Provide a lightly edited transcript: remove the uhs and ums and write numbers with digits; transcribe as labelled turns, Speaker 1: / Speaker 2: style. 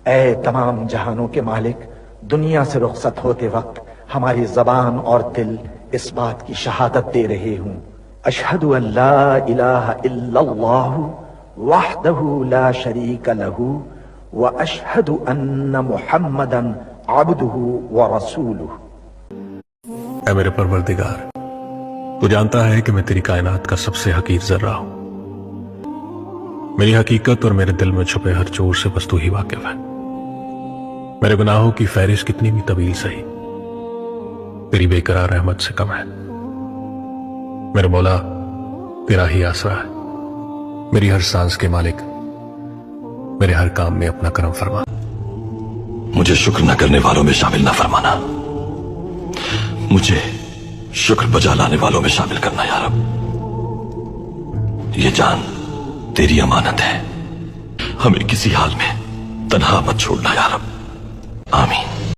Speaker 1: اے تمام جہانوں کے مالک، دنیا سے رخصت ہوتے وقت ہماری زبان اور دل اس بات کی شہادت دے رہے ہوں، اشہد ان لا الہ الا اللہ وحدہ لا شریک لہ واشہد ان محمدا عبدہ ورسولہ۔
Speaker 2: اے میرے پروردگار، تو جانتا ہے کہ میں تیری کائنات کا سب سے حقیر ذرہ ہوں، میری حقیقت اور میرے دل میں چھپے ہر چور سے بس تو ہی واقف ہے۔ میرے گناہوں کی فہرست کتنی بھی طویل سہی تیری بے قرار رحمت سے کم ہے۔ میرے مولا تیرا ہی آسرا ہے، میری ہر سانس کے مالک، میرے ہر کام میں اپنا کرم فرما۔
Speaker 3: مجھے شکر نہ کرنے والوں میں شامل نہ فرمانا، مجھے شکر بجا لانے والوں میں شامل کرنا یا رب۔ یہ جان تیری امانت ہے، ہمیں کسی حال میں تنہا مت چھوڑنا یا رب، آمین۔